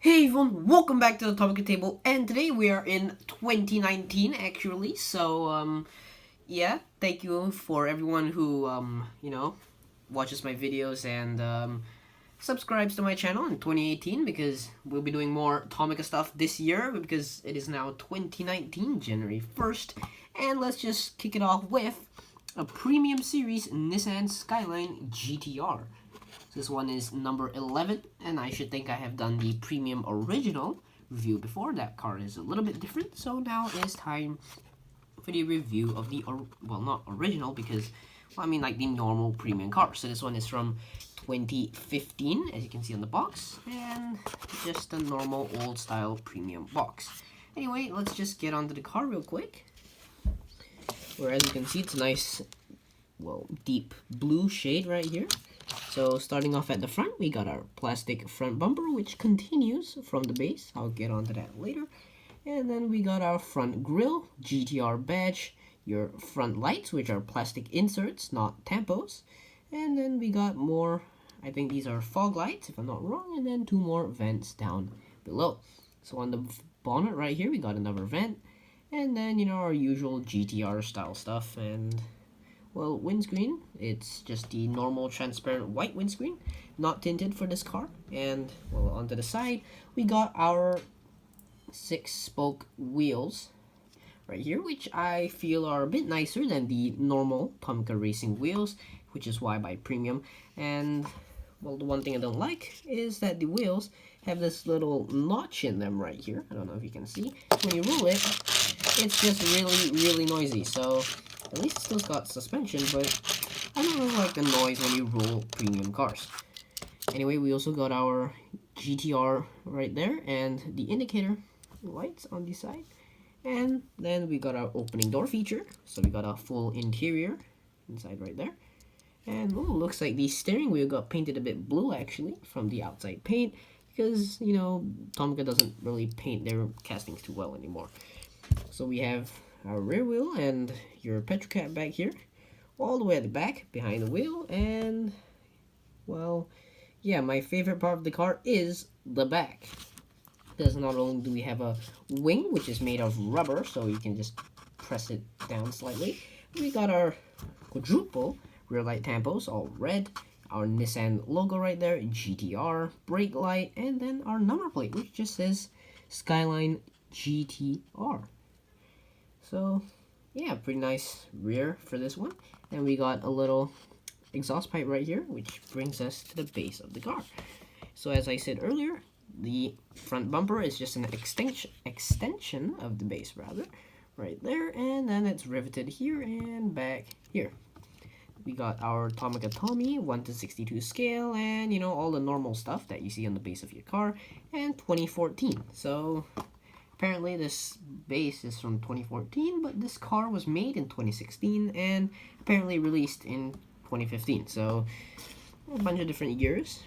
Hey everyone, welcome back to the Tomica Table, and today we are in 2019 actually, so yeah, thank you for everyone who, watches my videos and, subscribes to my channel in 2018, because we'll be doing more Tomica stuff this year, because it is now 2019, January 1st, and let's just kick it off with a Premium Series Nissan Skyline GTR. This one is number 11, and I should think I have done the Premium Original review before. That car is a little bit different, so now it's time for the review of the, well, not original, because, well, I mean, like the normal Premium car. So this one is from 2015, as you can see on the box, and just a normal old-style Premium box. Anyway, let's just get onto the car real quick. Where, as you can see, it's a nice, well, deep blue shade right here. So starting off at the front, we got our plastic front bumper, which continues from the base. I'll get onto that later. And then we got our front grille, GTR badge, your front lights, which are plastic inserts, not tampos. And then we got more, I think these are fog lights, if I'm not wrong, and then two more vents down below. So on the bonnet right here, we got another vent. And then, you know, our usual GTR style stuff. And, well, windscreen, it's just the normal transparent white windscreen, not tinted for this car. And, well, onto the side, we got our 6-spoke wheels right here, which I feel are a bit nicer than the normal Tomica racing wheels, which is why I buy Premium. And, well, the one thing I don't like is that the wheels have this little notch in them right here. I don't know if you can see. When you roll it, it's just really noisy. So at least it's still got suspension, but I don't really like the noise when you roll Premium cars. Anyway, we also got our GTR right there, and the indicator lights on the side. And then we got our opening door feature. So we got a full interior inside right there. And oh, looks like the steering wheel got painted a bit blue actually from the outside paint, because, you know, Tomica doesn't really paint their castings too well anymore. So we have our rear wheel and your petrol cap back here, all the way at the back behind the wheel. And, well, yeah, my favorite part of the car is the back, because not only do we have a wing, which is made of rubber, so you can just press it down slightly, we got our quadruple rear light tampos, all red, our Nissan logo right there, GTR, brake light, and then our number plate, which just says Skyline GTR. So, yeah, pretty nice rear for this one. And we got a little exhaust pipe right here, which brings us to the base of the car. So as I said earlier, the front bumper is just an extension of the base, rather, right there. And then it's riveted here and back here. We got our Tomica Tommy 1:62 scale, and, you know, all the normal stuff that you see on the base of your car, and 2014. So apparently this base is from 2014, but this car was made in 2016 and apparently released in 2015. So a bunch of different years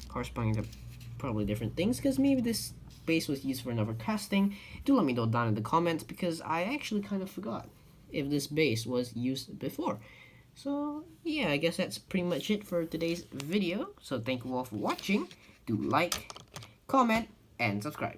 corresponding to probably different things, because maybe this base was used for another casting. Do let me know down in the comments, because I actually kind of forgot if this base was used before. So yeah, I guess that's pretty much it for today's video. So thank you all for watching. Do like, comment, and subscribe.